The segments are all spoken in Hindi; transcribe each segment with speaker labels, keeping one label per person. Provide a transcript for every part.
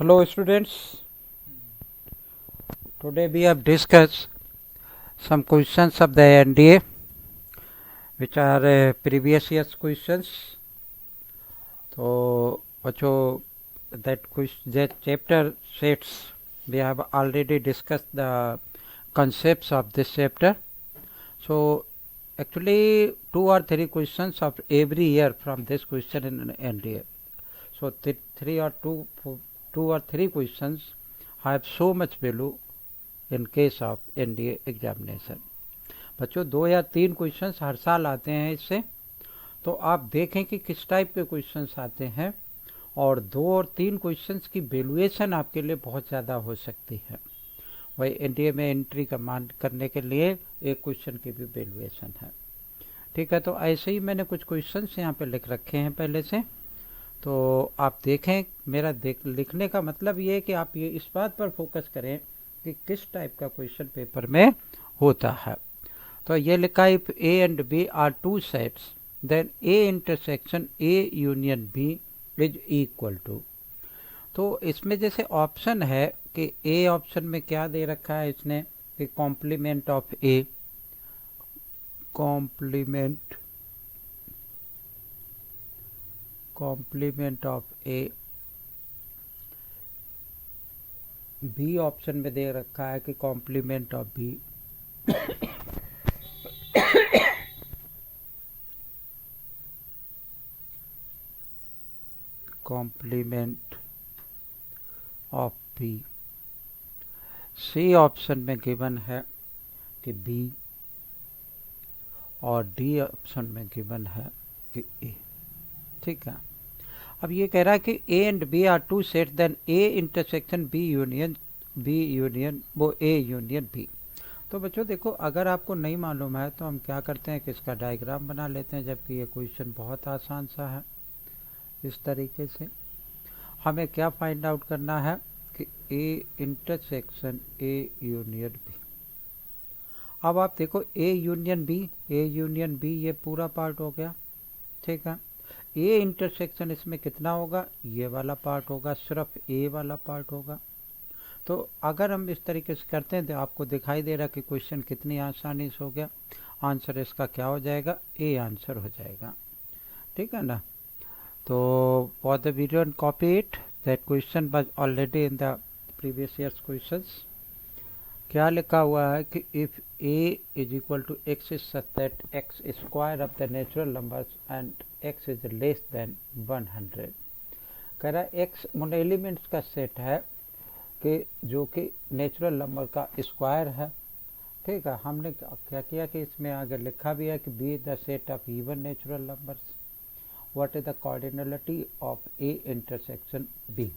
Speaker 1: Hello students, today we have discussed some questions of the NDA which are previous year's questions. So बच्चों that chapter sets we have already discussed the concepts of this chapter. So actually 2 or 3 questions of every year from this question in NDA. So 2 or 3 questions have so much value in case of NDA examination. बच्चों 2 या 3 क्वेश्चंस हर साल आते हैं इससे, तो आप देखें कि किस टाइप के क्वेश्चंस आते हैं और 2 और 3 क्वेश्चंस की वैल्यूएशन आपके लिए बहुत ज़्यादा हो सकती है. वही एनडीए में एंट्री कमांड करने के लिए एक क्वेश्चन की भी वैल्यूएशन है. ठीक है, तो ऐसे ही मैंने कुछ क्वेश्चंस यहाँ पे लिख रखे हैं पहले से, तो आप देखें. मेरा लिखने का मतलब ये है कि आप ये इस बात पर फोकस करें कि किस टाइप का क्वेश्चन पेपर में होता है. तो ये लिखा है if A and B are two sets then A intersection A union B is equal to. तो इसमें जैसे ऑप्शन है कि ए ऑप्शन में क्या दे रखा है इसने कि complement of A, complement of A. B option में दे रखा है कि complement of B. Complement of B. C option में गिवन है कि बी और डी ऑप्शन में गिवन है कि ए. ठीक है, अब ये कह रहा है कि A and B are two set then A intersection B union वो ए यूनियन बी. तो बच्चों देखो, अगर आपको नहीं मालूम है तो हम क्या करते हैं कि इसका डायग्राम बना लेते हैं, जबकि ये क्वेश्चन बहुत आसान सा है. इस तरीके से हमें क्या फाइंड आउट करना है कि A intersection A union B. अब आप देखो ए यूनियन बी ये पूरा पार्ट हो गया. ठीक है, ए इंटरसेक्शन इसमें कितना होगा, ये वाला पार्ट होगा, सिर्फ ए वाला पार्ट होगा. तो अगर हम इस तरीके से करते हैं तो आपको दिखाई दे रहा कि क्वेश्चन कितनी आसानी से हो गया. आंसर इसका क्या हो जाएगा, ए आंसर हो जाएगा. ठीक है ना. तो for the video and copy it, that question was already in the previous years questions. क्या लिखा हुआ है कि if A is equal to x is such that x square of the natural numbers and x is less than 100. कह रहा है एक्स उन एलिमेंट्स का सेट है कि जो कि नेचुरल नंबर का स्क्वायर है. ठीक है, हमने क्या किया कि इसमें आगे लिखा भी है कि B the set of even natural numbers. What is the cardinality of A intersection B.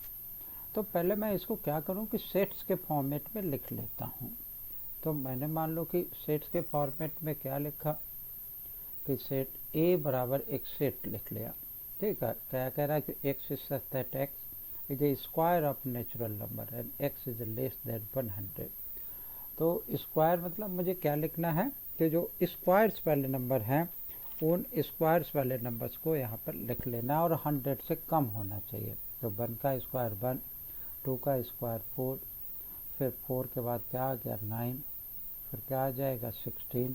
Speaker 1: तो पहले मैं इसको क्या करूं कि सेट्स के फॉर्मेट में लिख लेता हूं. तो मैंने मान लो कि सेट्स के फॉर्मेट में क्या लिखा कि सेट ए बराबर एक सेट लिख लिया. ठीक है, क्या कह रहा है कि x is such that x is a square of natural number and x is less than 100. तो स्क्वायर मतलब मुझे क्या लिखना है कि जो स्क्वायर्स वाले नंबर हैं उन स्क्वायर्स वाले नंबर्स को यहाँ पर लिख लेना और 100 से कम होना चाहिए. तो 1 का स्क्वायर 1, 2 का स्क्वायर 4, फिर 4 के बाद क्या आ गया 9, फिर क्या आ जाएगा 16,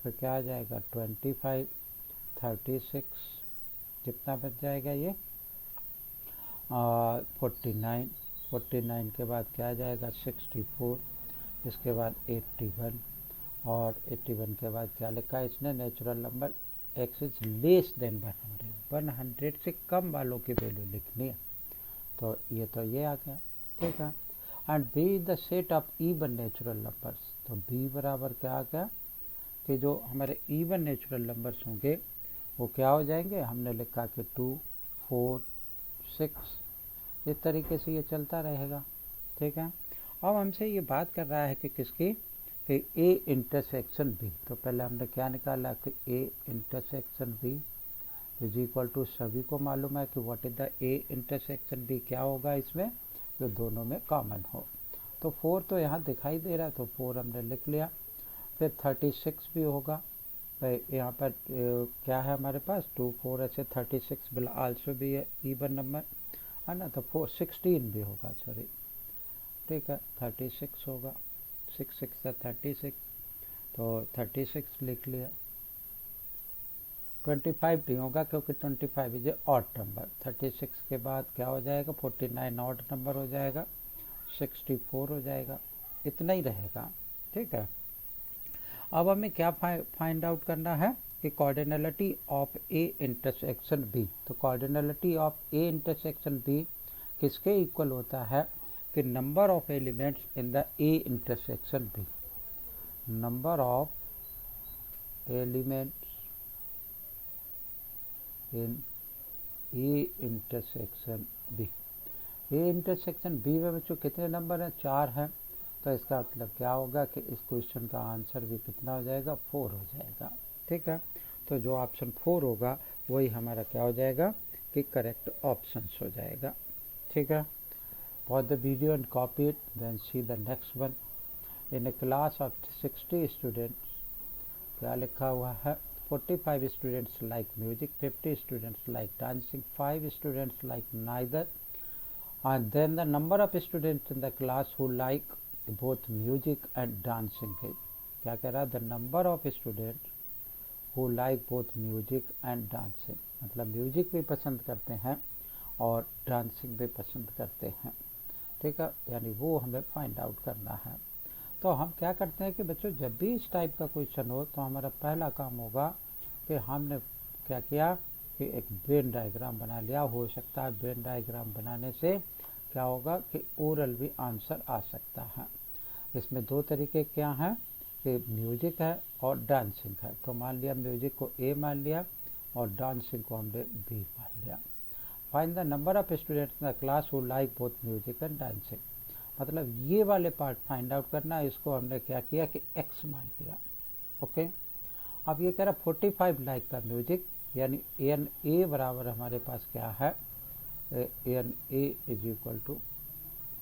Speaker 1: फिर क्या आ जाएगा 25, 36, कितना बच जाएगा ये 49, 49 के बाद क्या आ जाएगा 64, इसके बाद 81 और 81 के बाद क्या लिखा है इसने natural number x is less than 100 से कम वालों की वैल्यू लिखनी है. तो ये आ गया. ठीक है, and B is the set of even natural numbers. तो बी बराबर क्या आ गया कि जो हमारे इवन नेचुरल नंबर्स होंगे वो क्या हो जाएंगे. हमने लिखा कि 2, 4, 6, इस तरीके से ये चलता रहेगा. ठीक है, अब हमसे ये बात कर रहा है कि किसकी कि ए इंटरसेक्शन बी. तो पहले हमने क्या निकाला कि A intersection B is equal to, सभी को मालूम है कि what is the A intersection B क्या होगा इसमें जो दोनों में कॉमन हो. तो 4 तो यहाँ दिखाई दे रहा है तो 4 हमने लिख लिया. फिर 36 भी होगा. यहाँ पर क्या है हमारे पास 2, 4 ऐसे 36 will also be even number. है ना, तो 16 भी होगा, सॉरी, ठीक है, 36 होगा, 6 6 36, तो 36 लिख लिया। 25 नहीं होगा क्योंकि 25 इज ऑड नंबर। 36 के बाद क्या हो जाएगा, 49 ऑड नंबर हो जाएगा, 64 हो जाएगा, इतना ही रहेगा, ठीक है। अब हमें क्या फाइंड आउट करना है कि cardinality of A intersection B. तो cardinality of A intersection B किसके इक्वल होता है कि number of elements in the A intersection B. Number of elements in A intersection B. A intersection B में बच्चों कितने नंबर हैं, 4 हैं। तो इसका मतलब क्या होगा कि इस क्वेश्चन का आंसर भी कितना हो जाएगा, 4 हो जाएगा, ठीक है। तो जो ऑप्शन 4 होगा वही हमारा क्या हो जाएगा कि करेक्ट ऑप्शन हो जाएगा, ठीक है। Pause the video and copy it, then see the next one. In a class of 60 students, क्या लिखा हुआ है, 45 students like music, 50 students like dancing, 5 students like neither, and then the number of students in the class who like both music and dancing है। क्या कह रहा है, the number of students who like both music and dancing, मतलब म्यूजिक भी पसंद करते हैं और डांसिंग भी पसंद करते हैं, ठीक है, यानी वो हमें फाइंड आउट करना है। तो हम क्या करते हैं कि बच्चों जब भी इस टाइप का क्वेश्चन हो तो हमारा पहला काम होगा कि हमने क्या किया कि एक ब्रेन डायग्राम बना लिया। हो सकता है ब्रेन डायग्राम बनाने से क्या होगा कि ओरल भी आंसर आ सकता है। इसमें 2 तरीके क्या हैं कि म्यूजिक है और डांसिंग है। तो मान लिया म्यूजिक को ए मान लिया और डांसिंग को हमने बी मान लिया। Find the number of students in the class who like both music and dancing, मतलब ये वाले पार्ट फाइंड आउट करना है। इसको हमने क्या किया कि x मान लिया, ओके। अब ये कह रहा 45 लाइक द म्यूजिक, यानी एन ए बराबर हमारे पास क्या है, N A is equal to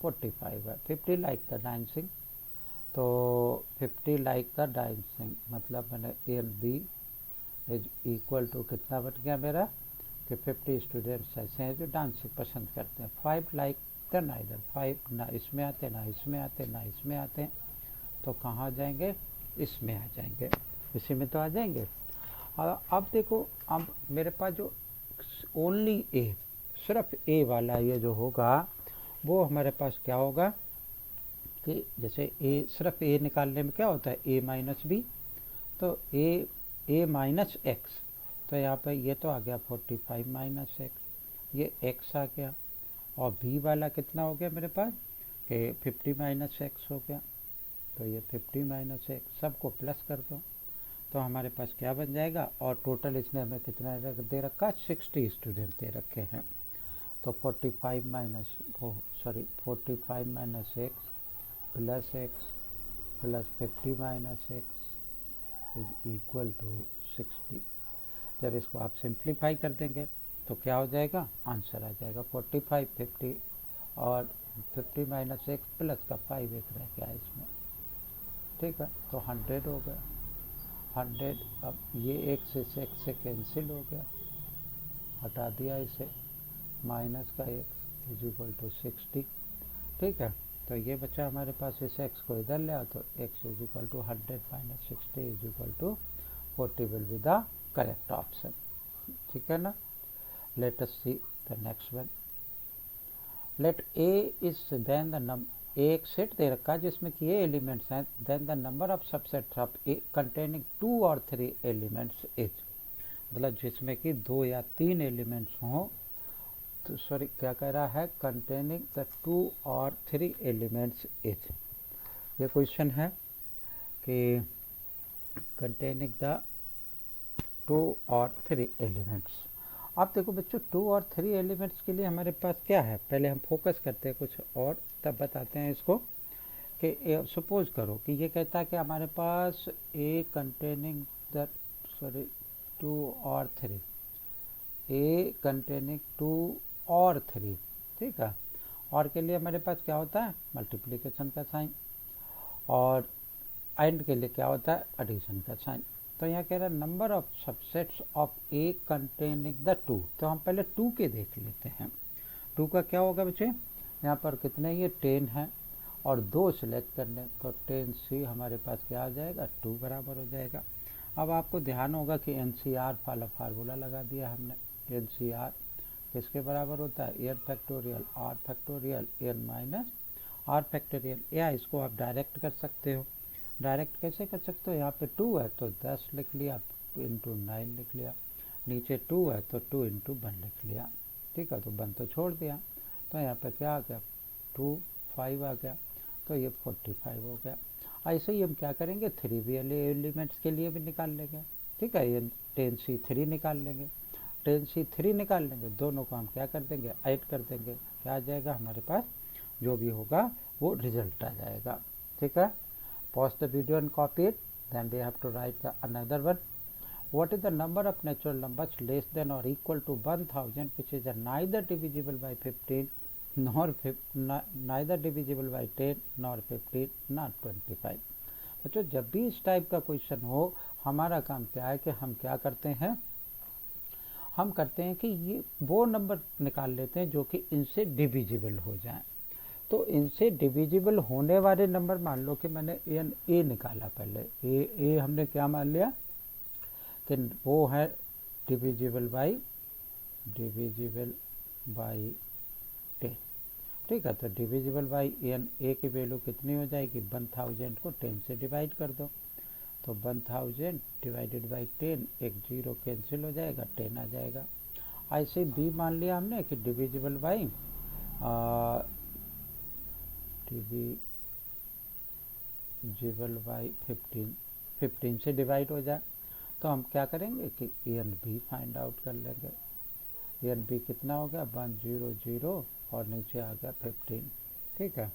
Speaker 1: 45 है। 50 लाइक द डांसिंग, तो 50 लाइक द डांसिंग मतलब मैंने N B is equal to कितना बन गया मेरा कि 50 स्टूडेंट्स ऐसे हैं जो डांसिंग पसंद करते हैं। 5 लाइक ना इधर 5 ना इसमें आते ना इसमें आते ना इसमें आते, तो कहाँ जाएंगे, इसमें आ जाएंगे, इसी में तो आ जाएंगे। अब देखो, अब मेरे पास जो ओनली ए, सिर्फ ए वाला ये जो होगा वो हमारे पास क्या होगा कि जैसे ए, सिर्फ ए निकालने में क्या होता है ए माइनस बी, तो ए माइनस एक्स, तो यहाँ पे ये तो आ गया 45 माइनस एक्स, ये एक्स आ गया, और बी वाला कितना हो गया मेरे पास कि 50 माइनस एक्स हो गया, तो ये 50 माइनस एक्स, सबको प्लस कर दो तो हमारे पास क्या बन जाएगा। और टोटल इसने हमें कितना दे रखा, 60 स्टूडेंट दे रखे हैं। तो 45 minus 45 minus x plus 50 minus x is equal to 60। जब इसको आप सिंप्लीफाई कर देंगे तो क्या हो जाएगा, आंसर आ जाएगा 45 50 और 50 माइनस एक्स प्लस का 5 एक रह गया इसमें, ठीक है, तो 100 हो गया। 100, अब ये एक्स से कैंसिल हो गया, हटा दिया इसे, माइनस का एक्स इज इक्वल टू 60, ठीक है। तो ये बच्चा हमारे पास इस एक्स को इधर ले आओ, तो x is equal to 100 minus 60 is equal to 40 will be the correct option, ठीक है ना। Let us see the next one. Let A is then the number, एक सेट दे रखा है जिसमें कि ये एलिमेंट्स हैं, then the number of subsets of A containing 2 or 3 elements is, मतलब जिसमें कि 2 या 3 एलिमेंट्स हों, तो सॉरी क्या कह रहा है, containing the 2 or 3 elements is, ये क्वेश्चन है कि containing the 2 or 3 elements। अब देखो बच्चों 2 और 3 एलिमेंट्स के लिए हमारे पास क्या है, पहले हम फोकस करते हैं कुछ और तब बताते हैं इसको कि सपोज करो कि ये कहता है कि हमारे पास ए कंटेनिंग द 2 और 3, ए कंटेनिंग 2 और 3, ठीक है। और के लिए हमारे पास क्या होता है, मल्टीप्लिकेशन का साइन, और एंड के लिए क्या होता है, एडिशन का साइन। तो यहाँ कह रहा है number of subsets of A containing the 2, तो हम पहले 2 के देख लेते हैं। टू का क्या होगा बच्चे, यहाँ पर कितने ये 10 हैं और 2 सिलेक्ट करने, तो 10C हमारे पास क्या आ जाएगा 2 बराबर हो जाएगा। अब आपको ध्यान होगा कि NCR वाला फार्मूला लगा दिया हमने। NCR किसके बराबर होता है, n factorial r factorial n minus r factorial, या इसको आप डायरेक्ट कर सकते हो। डायरेक्ट कैसे कर सकते हो, यहाँ पे 2 है तो 10 लिख लिया इंटू 9 लिख लिया, नीचे 2 है तो 2 इंटू 1 लिख लिया, ठीक है, तो 1 तो छोड़ दिया, तो यहाँ पे क्या आ गया 2 5 आ गया, तो ये 45 हो गया। ऐसे ही हम क्या करेंगे 3 भी एलिमेंट्स के लिए भी निकाल लेंगे, ठीक है, ये 10C3 निकाल लेंगे, 10C3 निकाल लेंगे, दोनों को हम क्या कर देंगे ऐड कर देंगे, क्या आ जाएगा हमारे पास जो भी होगा वो रिजल्ट आ जाएगा, ठीक है। Pause the video and copy it, then we have to write the another one. What is the number of natural numbers less than or equal to 1000 which is neither divisible by 15 neither divisible by 10 nor 15 nor 25। बच्चों जब भी इस टाइप का क्वेश्चन हो, हमारा काम क्या है कि हम क्या करते हैं, हम करते हैं कि ये वो नंबर निकाल लेते हैं जो कि इनसे डिविजिबल हो जाएं। तो इनसे डिविजिबल होने वाले नंबर, मान लो कि मैंने ए निकाला, पहले ए हमने क्या मान लिया कि वो है डिविजिबल बाई 10, ठीक है। तो डिविजिबल बाई एन, ए की वैल्यू कितनी हो जाएगी 1000 को 10 से डिवाइड कर दो, तो 1000 डिवाइडेड बाई 10, एक 0 कैंसिल हो जाएगा 10 आ जाएगा। ऐसे बी मान लिया हमने कि डिविजिबल बाई डिविजिबल बाई 15 से डिवाइड हो जाए, तो हम क्या करेंगे कि एन बी फाइंड आउट कर लेंगे। एन बी कितना हो गया 100 और नीचे आ गया 15, ठीक है।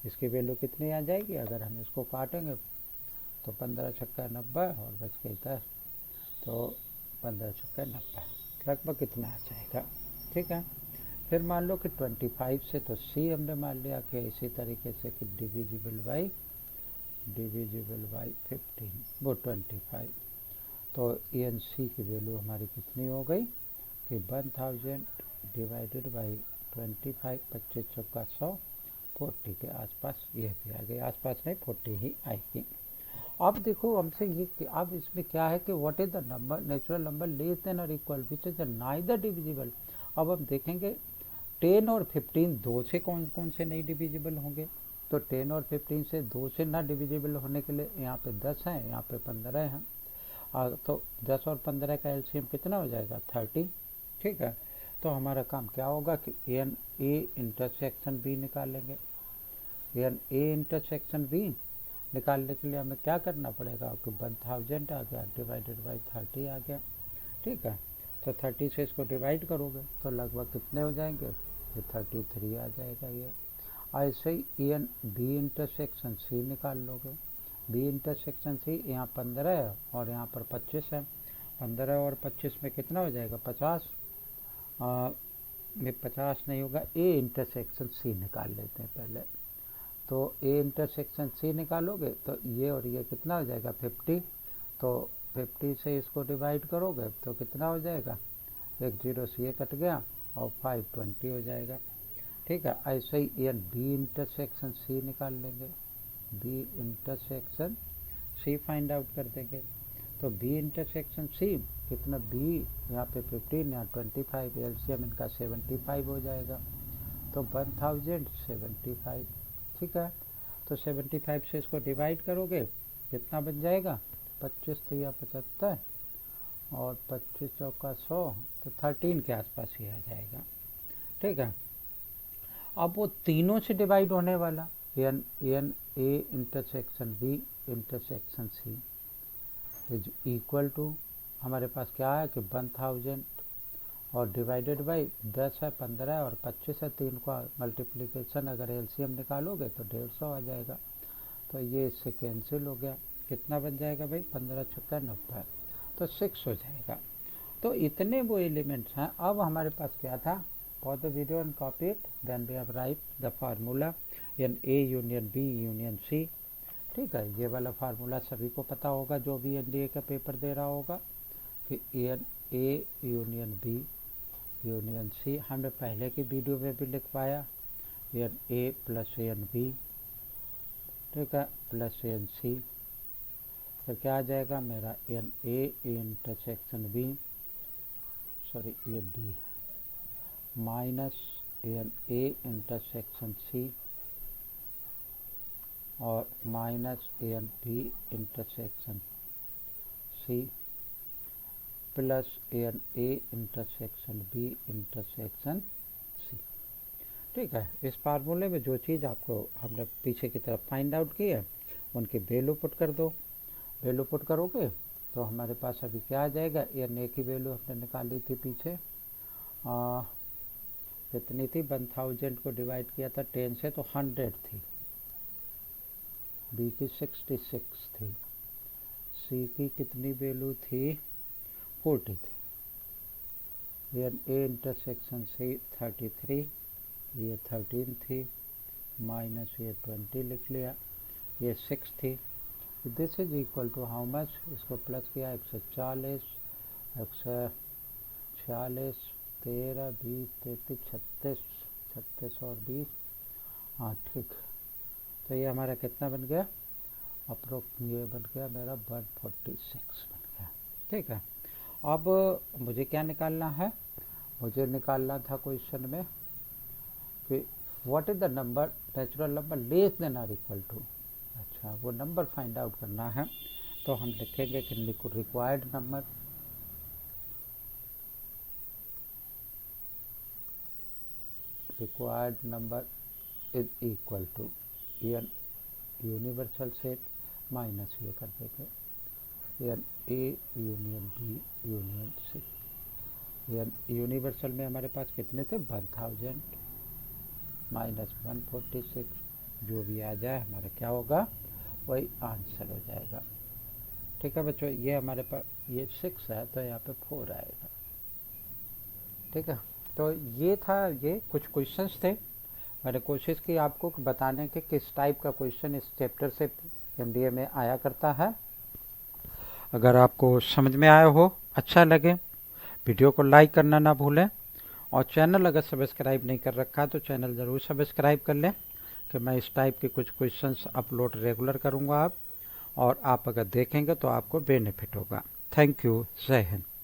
Speaker 1: इसकी वैल्यू कितनी आ जाएगी, अगर हम इसको काटेंगे तो 15 छक्का 90 और बच गई 10, तो 15 छक्का 90 लगभग कितना आ जाएगा, ठीक है। फिर मान लो कि 25 से, तो सी हमने मान लिया कि इसी तरीके से कि डिविजिबल बाई 15 वो 25, तो एन सी की वैल्यू हमारी कितनी हो गई कि 1000 डिवाइडेड बाई 25, 25 चौका 100, 40 के आसपास ये भी आ गई, आसपास नहीं 40 ही आएगी। अब देखो हमसे ये कि अब इसमें क्या है कि what is the number natural number less than और equal which is neither divisible. अब हम देखेंगे 10 और 15 दो से कौन कौन से नहीं डिविजिबल होंगे, तो 10 और 15 से दो से ना डिविजिबल होने के लिए यहाँ पे 10 हैं, यहाँ पे 15 हैं, तो 10 और 15 का एलसीएम कितना हो जाएगा 30, ठीक है। तो हमारा काम क्या होगा कि एन ए इंटरसेक्शन बी निकालेंगे। एन ए इंटरसेक्शन बी निकालने के लिए हमें क्या करना पड़ेगा कि 1000 आ गया डिवाइडेड बाई 30 आ गया, ठीक है। तो 30 से इसको डिवाइड करोगे तो लगभग कितने हो जाएंगे, ये 33 आ जाएगा ये। ऐसे ही एन बी इंटरसेक्शन सी निकाल लोगे। बी इंटरसेक्शन सी यहाँ 15 है और यहाँ पर 25 है, 15 और 25 में कितना हो जाएगा 50, में 50 नहीं होगा, ए इंटरसेक्शन सी निकाल लेते हैं पहले। तो ए इंटरसेक्शन सी निकालोगे तो ये और ये कितना हो जाएगा 50, तो 50 से इसको डिवाइड करोगे तो कितना हो जाएगा, एक 0 से ये कट गया और 5 20 हो जाएगा, ठीक है। ऐसे ही एन बी इंटरसेक्शन सी निकाल लेंगे, B intersection C find out कर देंगे। तो बी इंटरसेक्शन सी कितना, बी यहाँ पे 15 यहाँ 25, एलसीएम इनका 75 हो जाएगा, तो 1075, ठीक है। तो 75 से इसको डिवाइड करोगे कितना बन जाएगा 25 या 75 और 25 चौका 100, तो 13 के आसपास ही आ जाएगा, ठीक है। अब वो तीनों से डिवाइड होने वाला n A intersection B intersection C is equal to, हमारे पास क्या है कि 1000 और डिवाइडेड बाई 10 है 15 है और 25 है, तीन का मल्टीप्लिकेशन अगर एलसीएम निकालोगे तो 150 आ जाएगा, तो ये इससे कैंसिल हो गया, कितना बन जाएगा भाई 15 छक्का 90, तो 6 हो जाएगा। तो इतने वो एलिमेंट्स हैं। अब हमारे पास क्या था, pause the video and copy it, then we have write the formula n A union B union C, ठीक है। ये वाला फार्मूला सभी को पता होगा जो भी एनडीए का पेपर दे रहा होगा कि n A union B union C. हमने पहले की वीडियो में भी लिखवाया, n A plus n B, ठीक है, प्लस एन सी। फिर क्या आ जाएगा मेरा n A intersection B, sorry ये B, minus n A intersection C और minus n B intersection C plus n A intersection B intersection C. ठीक है, इस फार्मूले में जो चीज़ आपको हमने पीछे की तरफ फाइंड आउट की है उनकी वैल्यू पुट कर दो। वैल्यू पुट करोगे तो हमारे पास अभी क्या आ जाएगा, एन ए की वैल्यू हमने निकाली थी पीछे, कितनी थी, 1000 को डिवाइड किया था 10 से तो 100 थी, बी की 66 थी, सी की कितनी वैल्यू थी, 40 थी, एन ए इंटरसेक्शन सी 33, ये 13 थी, माइनस ये 20 लिख लिया, ये 6 थी। This is equal to how much, इसको प्लस किया 140, 146, 13, 20, 33, 36, 36 और 20, हाँ ठीक। तो ये हमारा कितना बन गया, ये बन गया मेरा 146 बन गया। ठीक है, अब मुझे क्या निकालना है, मुझे निकालना था क्वेश्चन में कि what is the number, natural number less than r equal to, अच्छा वो नंबर फाइंड आउट करना है। तो हम लिखेंगे कि required number is equal to n universal set minus ये कर देंगे n A union B union C. N universal में हमारे पास कितने थे, 1000 माइनस 146, जो भी आ जाए हमारा क्या होगा वही आंसर हो जाएगा। ठीक है बच्चों, ये हमारे पास ये 6 है तो यहाँ पे 4 आएगा। ठीक है, तो ये था, ये कुछ क्वेश्चंस थे, मैंने कोशिश की आपको बताने के किस टाइप का क्वेश्चन इस चैप्टर से एमडीए में आया करता है। अगर आपको समझ में आया हो, अच्छा लगे, वीडियो को लाइक करना ना भूलें, और चैनल अगर सब्सक्राइब नहीं कर रखा तो चैनल ज़रूर सब्सक्राइब कर लें, कि मैं इस टाइप के कुछ क्वेश्चंस अपलोड रेगुलर करूँगा आप, और आप अगर देखेंगे तो आपको बेनिफिट होगा। थैंक यू, जय हिंद।